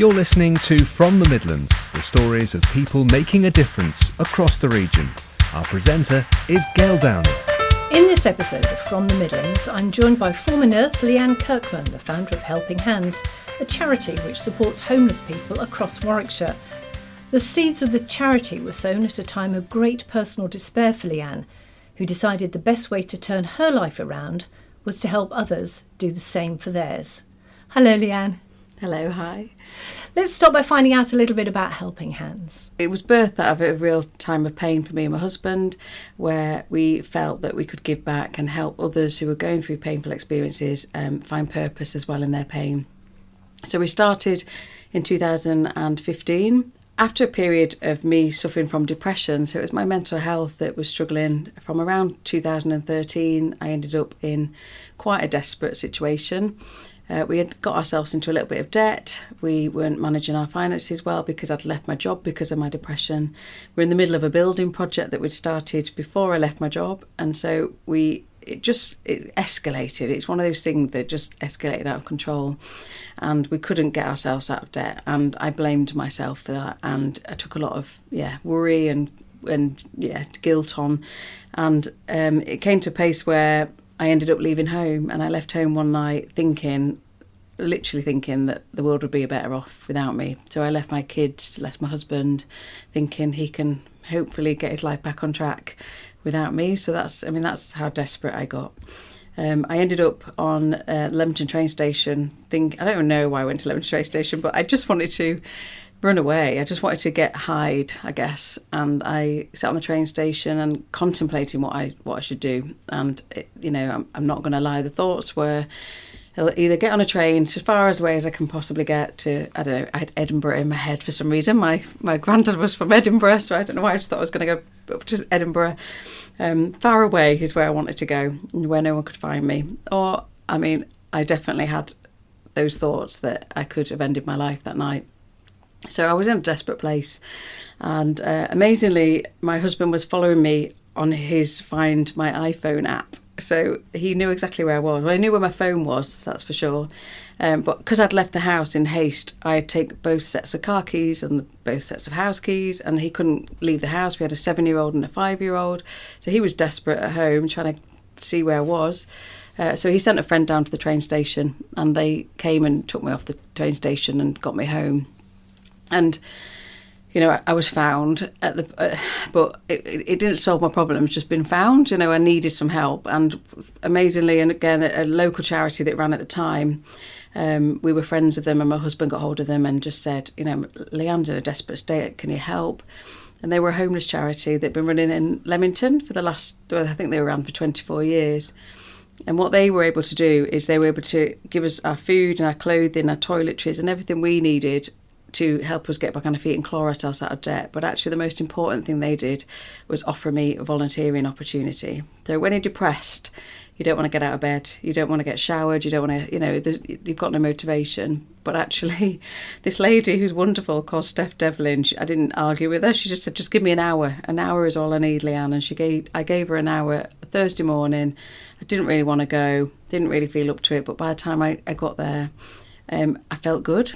You're listening to From the Midlands, the stories of people making a difference across the region. Our presenter is Gail Downey. In this episode of From the Midlands, I'm joined by former nurse Leanne Kirkman, the founder of Helping Hands, a charity which supports homeless people across Warwickshire. The seeds of the charity were sown at a time of great personal despair for Leanne, who decided the best way to turn her life around was to help others do the same for theirs. Hello, Leanne. Hello, hi. Let's start by finding out a little bit about Helping Hands. It was birthed out of a real time of pain for me and my husband, where we felt that we could give back and help others who were going through painful experiences find purpose as well in their pain. So we started in 2015 after a period of me suffering from depression. So it was my mental health that was struggling. From around 2013, I ended up in quite a desperate situation. We had got ourselves into a little bit of debt. We weren't managing our finances well because I'd left my job because of my depression. We're in the middle of a building project that we'd started before I left my job. And so it escalated. It's one of those things that just escalated out of control. And we couldn't get ourselves out of debt. And I blamed myself for that. And I took a lot of worry and guilt on. And it came to a place where I ended up leaving home, and I left home one night literally thinking that the world would be better off without me. So I left my kids, left my husband, thinking he can hopefully get his life back on track without me. So that's how desperate I got. I ended up on Leamington train station. I don't even know why I went to Leamington train station, but I just wanted to run away. I just wanted to hide, I guess. And I sat on the train station and contemplating what I should do. And I'm not going to lie, the thoughts were, I'll either get on a train as far away as I can possibly get to, I don't know, I had Edinburgh in my head for some reason. My granddad was from Edinburgh, so I don't know why I just thought I was going to go up to Edinburgh. Far away is where I wanted to go, and where no one could find me. I definitely had those thoughts that I could have ended my life that night. So I was in a desperate place, and amazingly, my husband was following me on his Find My iPhone app. So he knew exactly where I was. Well, I knew where my phone was, that's for sure. But because I'd left the house in haste, I'd take both sets of car keys and both sets of house keys, and he couldn't leave the house. We had a 7-year-old and a 5-year-old. So he was desperate at home, trying to see where I was. So he sent a friend down to the train station, and they came and took me off the train station and got me home. And, I was found but it didn't solve my problems, just been found. I needed some help. And amazingly, and again, a local charity that ran at the time, we were friends of them, and my husband got hold of them and just said, Leanne's in a desperate state, can you help? And they were a homeless charity that'd been running in Leamington for the last, I think they were around for 24 years. And what they were able to do is they were able to give us our food and our clothing, our toiletries and everything we needed to help us get back on our feet and claw ourselves out of debt. But actually the most important thing they did was offer me a volunteering opportunity. So when you're depressed, you don't want to get out of bed, you don't want to get showered, you don't want to, you've got no motivation. But actually, this lady who's wonderful, called Steph Devlin, I didn't argue with her. She just said, just give me an hour. An hour is all I need, Leanne. And I gave her an hour Thursday morning. I didn't really want to go, didn't really feel up to it. But by the time I got there, I felt good.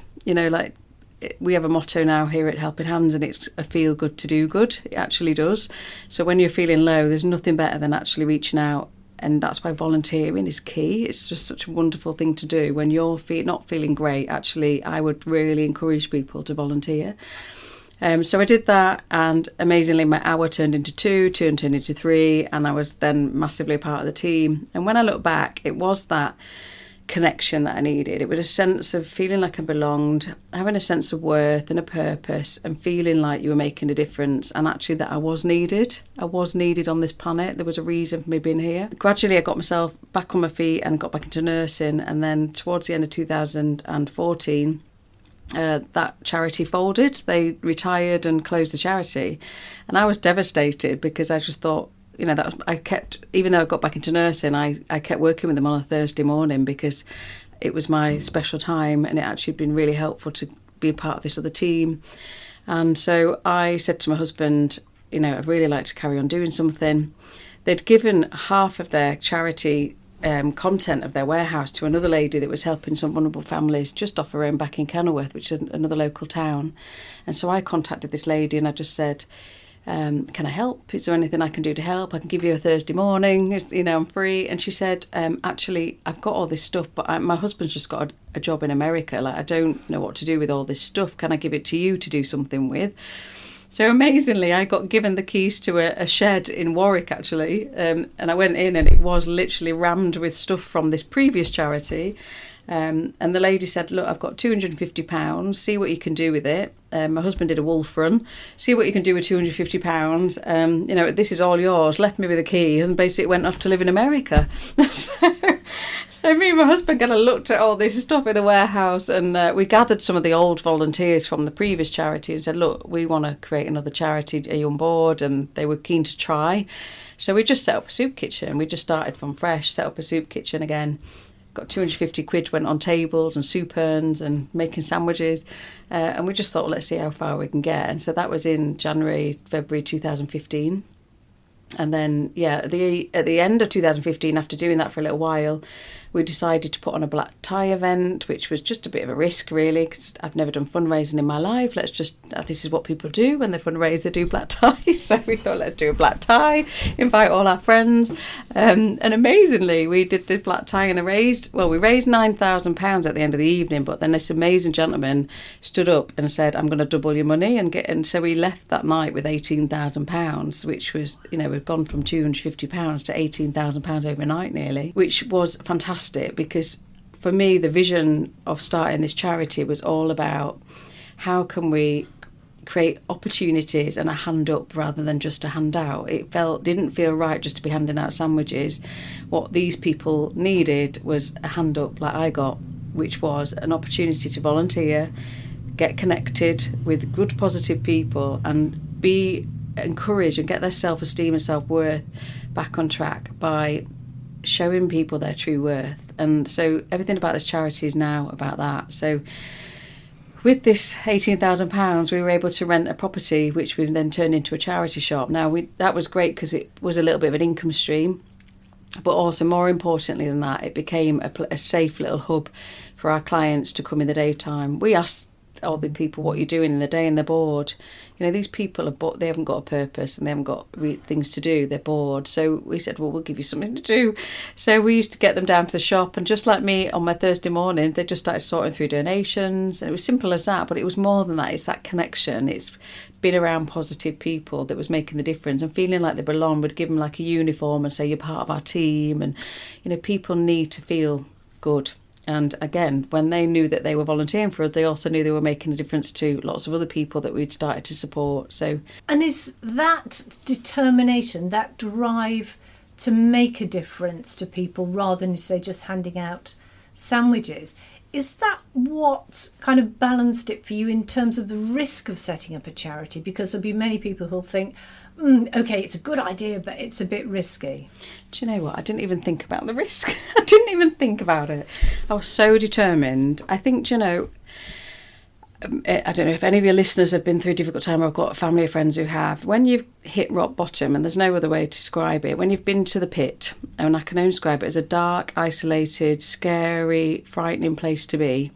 We have a motto now here at Helping Hands, and it's a feel good to do good. It actually does. So when you're feeling low, there's nothing better than actually reaching out. And that's why volunteering is key. It's just such a wonderful thing to do. When you're not feeling great, actually, I would really encourage people to volunteer. So I did that, and amazingly, my hour turned into 2 turned into 3, and I was then massively a part of the team. And when I look back, it was that connection that I needed. It was a sense of feeling like I belonged, having a sense of worth and a purpose, and feeling like you were making a difference, and actually that I was needed. I was needed on this planet. There was a reason for me being here. Gradually I got myself back on my feet and got back into nursing, and then towards the end of 2014 that charity folded. They retired and closed the charity, and I was devastated because I just thought, even though I got back into nursing, I kept working with them on a Thursday morning because it was my special time, and it actually had been really helpful to be a part of this other team. And so I said to my husband, I'd really like to carry on doing something. They'd given half of their charity content of their warehouse to another lady that was helping some vulnerable families just off her own back in Kenilworth, which is another local town. And so I contacted this lady and I just said, can I help? Is there anything I can do to help? I can give you a Thursday morning, I'm free. And she said, actually, I've got all this stuff, but my husband's just got a job in America. Like, I don't know what to do with all this stuff. Can I give it to you to do something with? So amazingly, I got given the keys to a shed in Warwick, actually. And I went in and it was literally rammed with stuff from this previous charity. And the lady said, look, I've got £250, see what you can do with it. My husband did a wolf run, see what you can do with £250. This is all yours, left me with a key and basically went off to live in America. So me and my husband kind of looked at all this stuff in a warehouse and we gathered some of the old volunteers from the previous charity and said, look, we want to create another charity, are you on board? And they were keen to try. So we just set up a soup kitchen. We just started from fresh, set up a soup kitchen again. Got 250 quid, went on tables and soup urns and making sandwiches. And we just thought, well, let's see how far we can get. And so that was in February 2015. And then, at the end of 2015, after doing that for a little while, we decided to put on a black tie event, which was just a bit of a risk, really, because I've never done fundraising in my life. This is what people do when they fundraise, they do black ties. So we thought, let's do a black tie, invite all our friends. And amazingly, we did the black tie and we raised £9,000 at the end of the evening. But then this amazing gentleman stood up and said, I'm going to double your money. And so we left that night with £18,000, which was, we've gone from £250 to £18,000 overnight nearly, which was fantastic because for me, the vision of starting this charity was all about how can we create opportunities and a hand up rather than just a hand out. It didn't feel right just to be handing out sandwiches. What these people needed was a hand up like I got, which was an opportunity to volunteer, get connected with good, positive people and be encouraged and get their self-esteem and self-worth back on track by showing people their true worth. And so everything about this charity is now about that. So with this £18,000, we were able to rent a property, which we've then turned into a charity shop. Now, that was great because it was a little bit of an income stream, but also more importantly than that, it became a safe little hub for our clients to come in the daytime. We asked all the people what you're doing in the day and they're bored. These people they haven't got a purpose and they haven't got things to do, they're bored. So we said, well, we'll give you something to do. So we used to get them down to the shop, and just like me on my Thursday morning, they just started sorting through donations, and it was simple as that, but it was more than that. It's that connection, it's being around positive people that was making the difference, and feeling like they belong. Would give them like a uniform and say, you're part of our team. And people need to feel good. And again, when they knew that they were volunteering for us, they also knew they were making a difference to lots of other people that we'd started to support. And is that determination, that drive to make a difference to people rather than, say, just handing out sandwiches, is that what kind of balanced it for you in terms of the risk of setting up a charity? Because there'll be many people who'll think, okay, it's a good idea, but it's a bit risky. Do you know what? I didn't even think about the risk. I didn't even think about it. I was so determined. I think, I don't know if any of your listeners have been through a difficult time, or I've got family or friends who have. When you've hit rock bottom, and there's no other way to describe it, when you've been to the pit, and I can only describe it as a dark, isolated, scary, frightening place to be,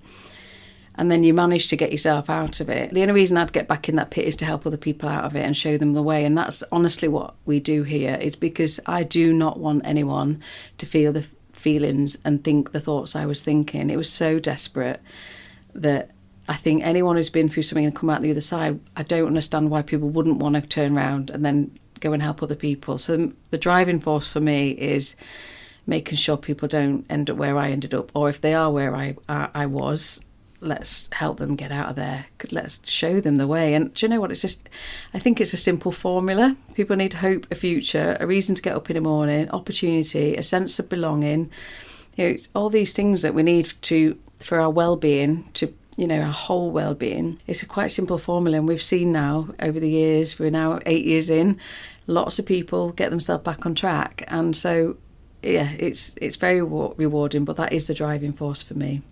and then you manage to get yourself out of it. The only reason I'd get back in that pit is to help other people out of it and show them the way. And that's honestly what we do here. It's because I do not want anyone to feel the feelings and think the thoughts I was thinking. It was so desperate that I think anyone who's been through something and come out the other side, I don't understand why people wouldn't want to turn around and then go and help other people. So the driving force for me is making sure people don't end up where I ended up, or if they are where I was, let's help them get out of there. Let's show them the way. And do you know what? I think it's a simple formula. People need hope, a future, a reason to get up in the morning, opportunity, a sense of belonging. It's all these things that we need for our well-being, our whole well-being. It's a quite simple formula, and we've seen now over the years, we're now 8 years in, lots of people get themselves back on track. And so, it's very rewarding, but that is the driving force for me.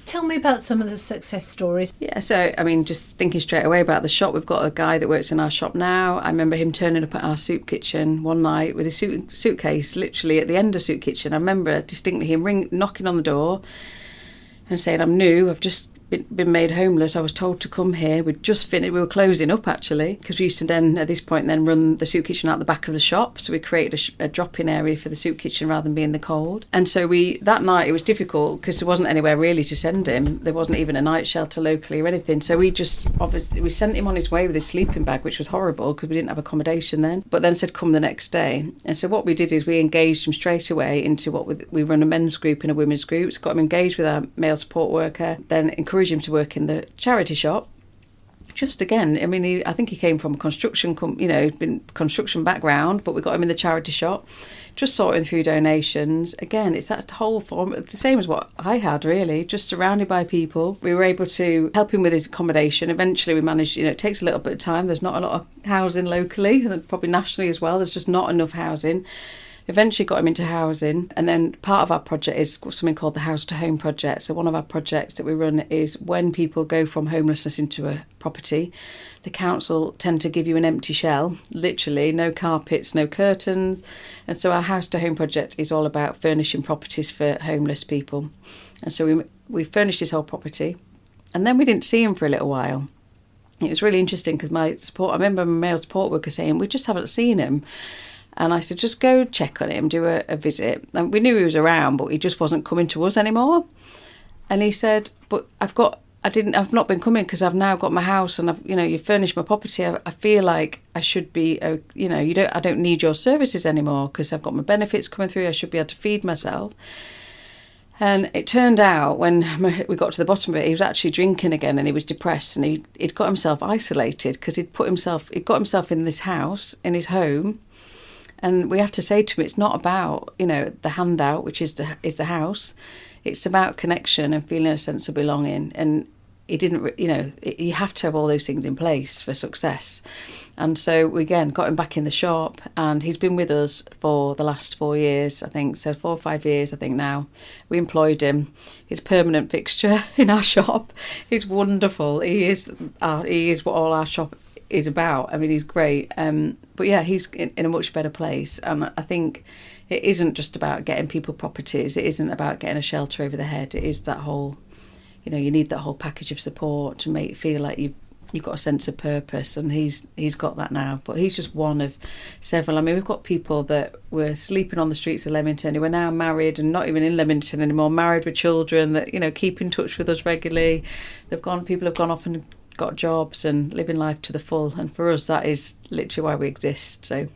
Tell me about some of the success stories. Yeah, so, I mean, just thinking straight away about the shop, we've got a guy that works in our shop now. I remember him turning up at our soup kitchen one night with his suitcase literally at the end of soup kitchen. I remember distinctly him knocking on the door and saying, "I'm new, I've just been made homeless. I was told to come here. We'd just finished. We were closing up actually, because we used to then at this point then run the soup kitchen out the back of the shop. So we created a drop-in area for the soup kitchen rather than being the cold. And so that night it was difficult because there wasn't anywhere really to send him. There wasn't even a night shelter locally or anything. So we sent him on his way with his sleeping bag, which was horrible because we didn't have accommodation then. But then said come the next day. And so what we did is we engaged him straight away into we run a men's group and a women's group. Got him engaged with our male support worker. Then encouraged him to work in the charity shop. Just again, I mean, I think he came from a construction background, but we got him in the charity shop, just sorting through donations. Again, it's that whole form, the same as what I had really, just surrounded by people. We were able to help him with his accommodation. Eventually we managed, it takes a little bit of time. There's not a lot of housing locally, and probably nationally as well. There's just not enough housing. Eventually got him into housing, and then part of our project is something called the House to Home project. So one of our projects that we run is when people go from homelessness into a property, the council tend to give you an empty shell, literally, no carpets, no curtains. And so our House to Home project is all about furnishing properties for homeless people. And so we furnished this whole property, and then we didn't see him for a little while. It was really interesting because I remember my male support worker saying, we just haven't seen him. And I said, just go check on him, do a visit. And we knew he was around, but he just wasn't coming to us anymore. And he said, but I've not been coming because I've now got my house and you've furnished my property. I feel like I should be, I don't need your services anymore because I've got my benefits coming through. I should be able to feed myself. And it turned out when we got to the bottom of it, he was actually drinking again and he was depressed and he'd got himself isolated because he'd got himself in this house, in his home. And we have to say to him, it's not about, the handout, which is the house. It's about connection and feeling a sense of belonging. And he didn't, you have to have all those things in place for success. And so we, again, got him back in the shop, and he's been with us for the last 4 years, I think. So 4 or 5 years, I think now. We employed him. He's a permanent fixture in our shop. He's wonderful. He is what all our shop is about. I mean, he's great. But yeah, he's in a much better place. And I think it isn't just about getting people properties. It isn't about getting a shelter over the head. It is that whole, you need that whole package of support to make it feel like you've got a sense of purpose. And he's got that now. But he's just one of several. I mean, we've got people that were sleeping on the streets of Leamington who are now married and not even in Leamington anymore, married with children that, keep in touch with us regularly. People have gone off and got jobs and living life to the full, and for us that is literally why we exist. So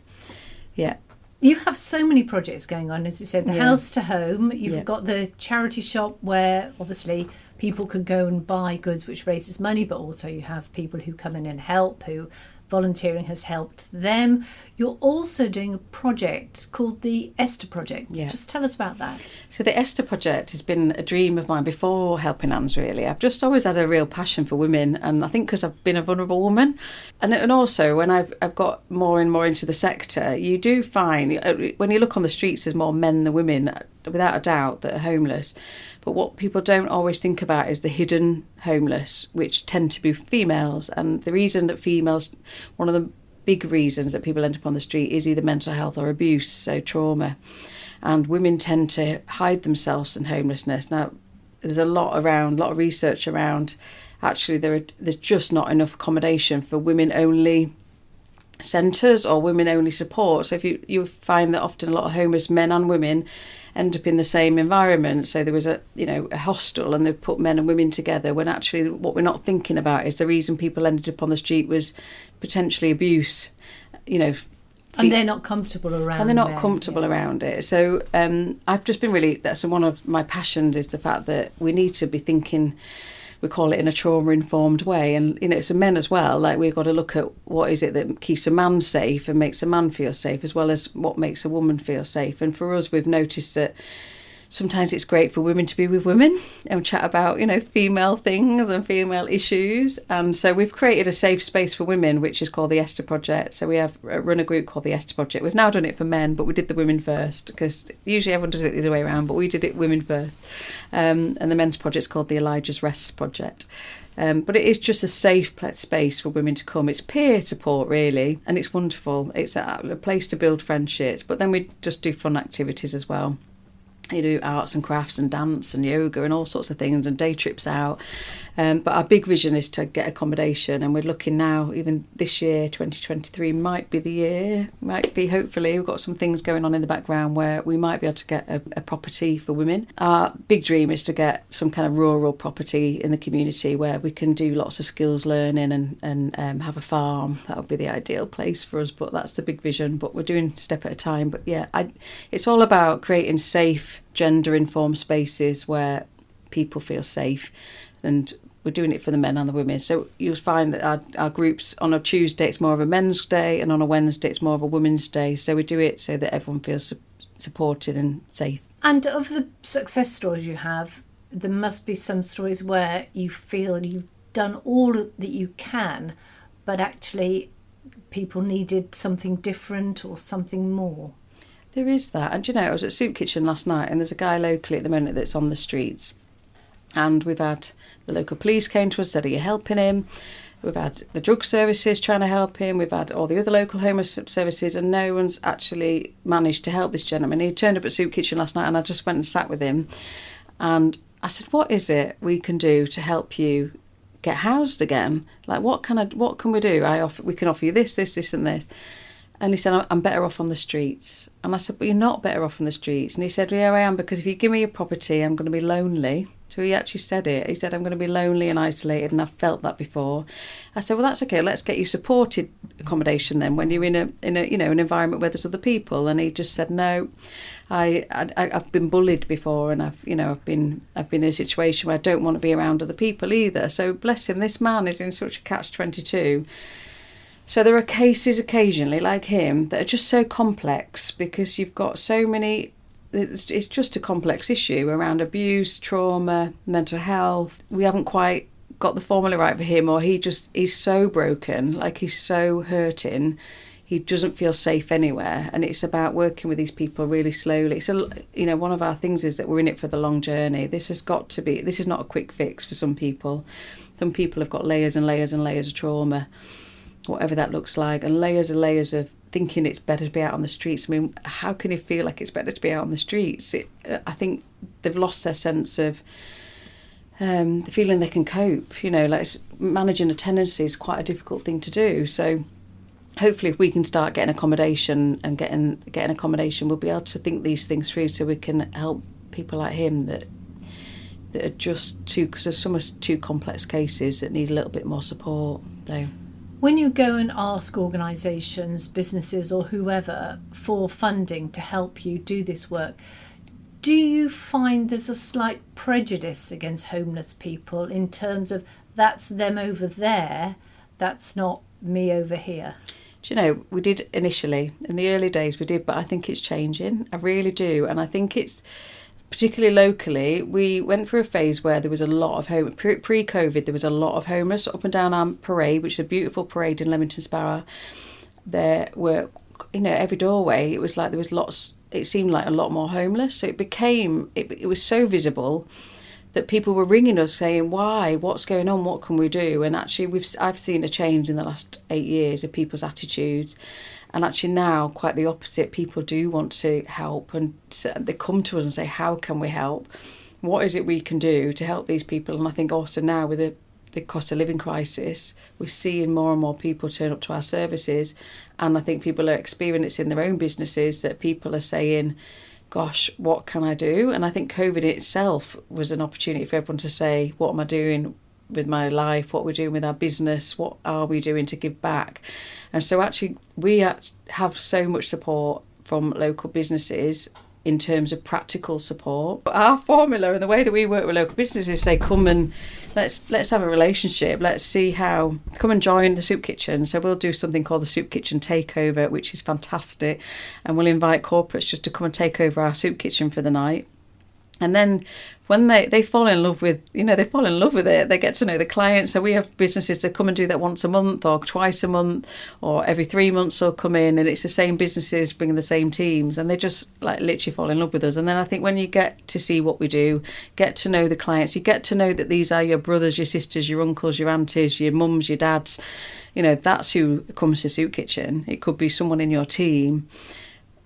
yeah, you have so many projects going on, as you said, the House to Home, you've got the charity shop where obviously people can go and buy goods which raises money, but also you have people who come in and help, who volunteering has helped them. You're also doing a project called the Esther Project. Just tell us about that. So the Esther Project has been a dream of mine before Helping Hands, really. I've just always had a real passion for women, and I think because I've been a vulnerable woman, and also when I've got more and more into the sector, you do find when you look on the streets there's more men than women, without a doubt, that are homeless. But what people don't always think about is the hidden homeless, which tend to be females. And the reason that one of the big reasons that people end up on the street is either mental health or abuse, so trauma. And women tend to hide themselves in homelessness. Now, there's a lot of research around, actually there's just not enough accommodation for women-only centres or women-only support. So if you find that often a lot of homeless men and women end up in the same environment. So there was a hostel, and they put men and women together, when actually what we're not thinking about is the reason people ended up on the street was potentially abuse, and they're not comfortable around around it. So I've just been that's one of my passions, is the fact that we need to be thinking, we call it in a trauma-informed way. And, it's a men as well. Like, we've got to look at what is it that keeps a man safe and makes a man feel safe, as well as what makes a woman feel safe. And for us, we've noticed that sometimes it's great for women to be with women and chat about, female things and female issues. And so we've created a safe space for women, which is called the Esther Project. So we have run a group called the Esther Project. We've now done it for men, but we did the women first, because usually everyone does it the other way around, but we did it women first. And the men's project's called the Elijah's Rest Project. But it is just a safe space for women to come. It's peer support, really, and it's wonderful. It's a place to build friendships, but then we just do fun activities as well. You do arts and crafts and dance and yoga and all sorts of things, and day trips out. But our big vision is to get accommodation, and we're looking now, even this year, 2023 might be the year, hopefully. We've got some things going on in the background where we might be able to get a property for women. Our big dream is to get some kind of rural property in the community where we can do lots of skills learning and have a farm. That would be the ideal place for us, but that's the big vision. But we're doing a step at a time. But yeah, it's all about creating safe, gender-informed spaces where people feel safe, and we're doing it for the men and the women. So you'll find that our groups, on a Tuesday it's more of a men's day, and on a Wednesday it's more of a women's day. So we do it so that everyone feels supported and safe. And of the success stories you have, there must be some stories where you feel you've done all that you can, but actually people needed something different or something more. There is that. And I was at Soup Kitchen last night, and there's a guy locally at the moment that's on the streets. And we've had the local police came to us, said, are you helping him? We've had the drug services trying to help him. We've had all the other local homeless services, and no one's actually managed to help this gentleman. He turned up at Soup Kitchen last night, and I just went and sat with him. And I said, what is it we can do to help you get housed again? Like, what can we do? We can offer you this, and this. And he said, I'm better off on the streets. And I said, but you're not better off on the streets. And he said, yeah, I am, because if you give me a property, I'm going to be lonely. So he actually said it. He said, I'm going to be lonely and isolated, and I've felt that before. I said, well, that's okay. Let's get you supported accommodation then when you're in an environment where there's other people. And he just said, no, I've been bullied before, and I've been in a situation where I don't want to be around other people either. So bless him, this man is in such a catch-22. So there are cases occasionally like him that are just so complex, because you've got so many. It's just a complex issue around abuse, trauma, mental health. We haven't quite got the formula right for him, or he's so broken, like he's so hurting. He doesn't feel safe anywhere, and it's about working with these people really slowly. So, one of our things is that we're in it for the long journey. This is not a quick fix for some people. Some people have got layers and layers and layers of trauma, whatever that looks like, and layers and layers of thinking it's better to be out on the streets. I mean, how can you feel like it's better to be out on the streets? I think they've lost their sense of the feeling they can cope. Like managing a tenancy is quite a difficult thing to do. So hopefully if we can start getting accommodation and getting accommodation, we'll be able to think these things through, so we can help people like him that are just some are too complex cases that need a little bit more support, though. When you go and ask organisations, businesses or whoever for funding to help you do this work, do you find there's a slight prejudice against homeless people in terms of that's them over there, that's not me over here? We did initially, in the early days we did, but I think it's changing. I really do. And I think it's, particularly locally, we went through a phase where there was a lot of pre-COVID, there was a lot of homeless up and down our parade, which is a beautiful parade in Leamington Spa. There were, every doorway, it was like there was lots, it seemed like a lot more homeless. So it was so visible that people were ringing us saying, why, what's going on, what can we do? And actually I've seen a change in the last 8 years of people's attitudes. And actually now, quite the opposite, people do want to help, and they come to us and say, how can we help? What is it we can do to help these people? And I think also now with the cost of living crisis, we're seeing more and more people turn up to our services. And I think people are experiencing their own businesses, that people are saying, gosh, what can I do? And I think COVID itself was an opportunity for everyone to say, what am I doing with my life, what we're doing with our business, what are we doing to give back? And so actually we have so much support from local businesses in terms of practical support. But our formula and the way that we work with local businesses, say, come and let's have a relationship, come and join the Soup Kitchen. So we'll do something called the Soup Kitchen Takeover, which is fantastic, and we'll invite corporates just to come and take over our Soup Kitchen for the night. And then when they fall in love with, they fall in love with it, they get to know the client. So we have businesses that come and do that once a month or twice a month or every 3 months or come in, and it's the same businesses bringing the same teams, and they just like literally fall in love with us. And then I think when you get to see what we do, get to know the clients, you get to know that these are your brothers, your sisters, your uncles, your aunties, your mums, your dads, that's who comes to Soup Kitchen. It could be someone in your team.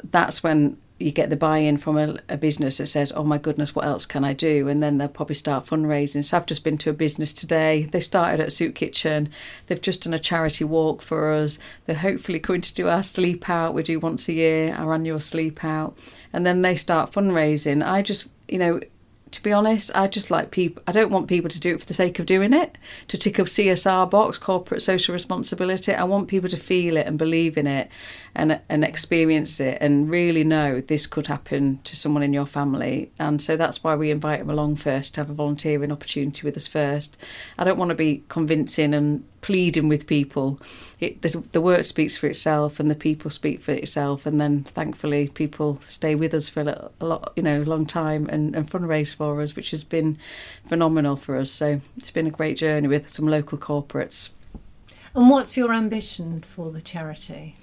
That's when you get the buy-in from a business that says, oh my goodness, what else can I do? And then they'll probably start fundraising. So I've just been to a business today. They started at Soup Kitchen. They've just done a charity walk for us. They're hopefully going to do our sleep out. We do once a year, our annual sleep out. And then they start fundraising. I just, to be honest, I just like people. I don't want people to do it for the sake of doing it, to tick a CSR box, corporate social responsibility. I want people to feel it and believe in it and experience it and really know this could happen to someone in your family. And so that's why we invite them along first, to have a volunteering opportunity with us first. I don't want to be convincing and pleading with people. The work speaks for itself and the people speak for itself, and then thankfully people stay with us for a long time and fundraise for us, which has been phenomenal for us. So it's been a great journey with some local corporates. And what's your ambition for the charity?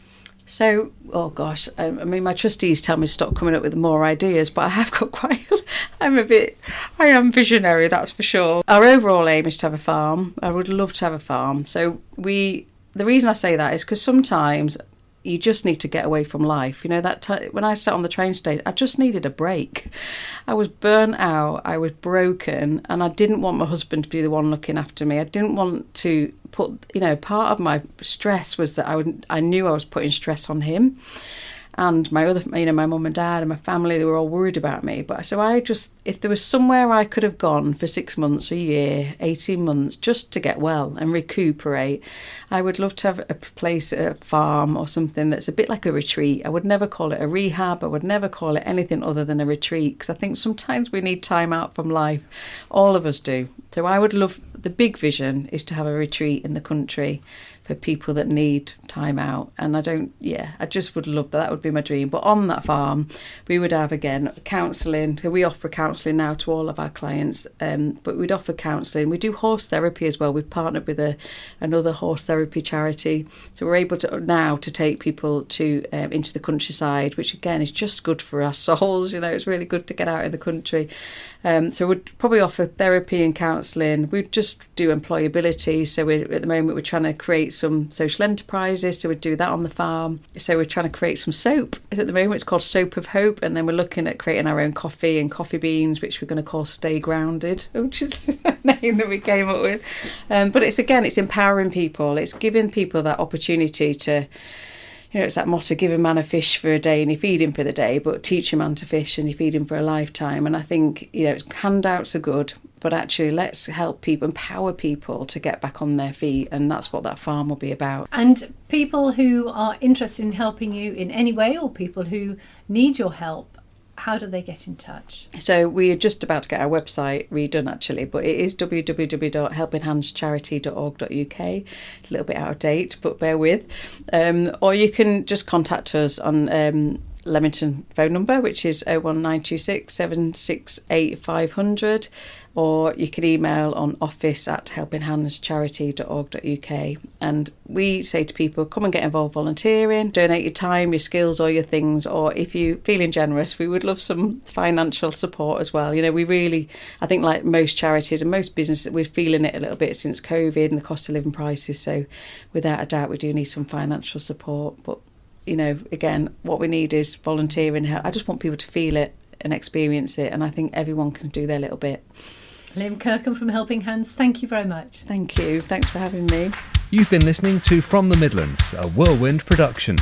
So, my trustees tell me to stop coming up with more ideas, but I have got I am visionary, that's for sure. Our overall aim is to have a farm. I would love to have a farm. So the reason I say that is because sometimes you just need to get away from life. When I sat on the train station, I just needed a break. I was burnt out, I was broken, and I didn't want my husband to be the one looking after me. I didn't want to put, part of my stress was that I knew I was putting stress on him. And my other, my mum and dad and my family, they were all worried about me. But so if there was somewhere I could have gone for 6 months, a year, 18 months, just to get well and recuperate, I would love to have a place, a farm or something that's a bit like a retreat. I would never call it a rehab. I would never call it anything other than a retreat, because I think sometimes we need time out from life. All of us do. So I would love, the big vision is to have a retreat in the country for people that need time out. And I just would love that. That would be my dream. But on that farm, we would have, again, counselling. We offer counselling now to all of our clients, but we'd offer counselling. We do horse therapy as well. We've partnered with another horse therapy charity. So we're able to now to take people to into the countryside, which again is just good for our souls. It's really good to get out in the country. So we'd probably offer therapy and counselling. We'd just do employability. So at the moment we're trying to create some social enterprises. So we'd do that on the farm. So we're trying to create some soap. At the moment it's called Soap of Hope. And then we're looking at creating our own coffee and coffee beans, which we're going to call Stay Grounded, which is a name that we came up with. But it's empowering people. It's giving people that opportunity to, it's that motto, give a man a fish for a day and you feed him for the day, but teach a man to fish and you feed him for a lifetime. And I think, handouts are good, but actually let's help people, empower people to get back on their feet. And that's what that farm will be about. And people who are interested in helping you in any way, or people who need your help, how do they get in touch? So we're just about to get our website redone, actually, but it is www.helpinghandscharity.org.uk. It's a little bit out of date, but bear with. Or you can just contact us on Leamington phone number, which is 01926 768 500, or you can email on office@helpinghandscharity.org.uk. And we say to people, come and get involved volunteering, donate your time, your skills or your things, or if you're feeling generous, we would love some financial support as well. We really, I think like most charities and most businesses, we're feeling it a little bit since COVID and the cost of living prices. So without a doubt, we do need some financial support. But again, what we need is volunteering help. I just want people to feel it and experience it, and I think everyone can do their little bit. Liam Kirkham from Helping Hands, thank you very much. Thank you. Thanks for having me. You've been listening to From the Midlands, a Whirlwind production.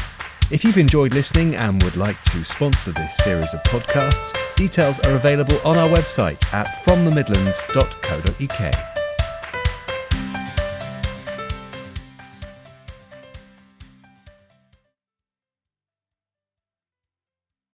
If you've enjoyed listening and would like to sponsor this series of podcasts, details are available on our website at fromthemidlands.co.uk.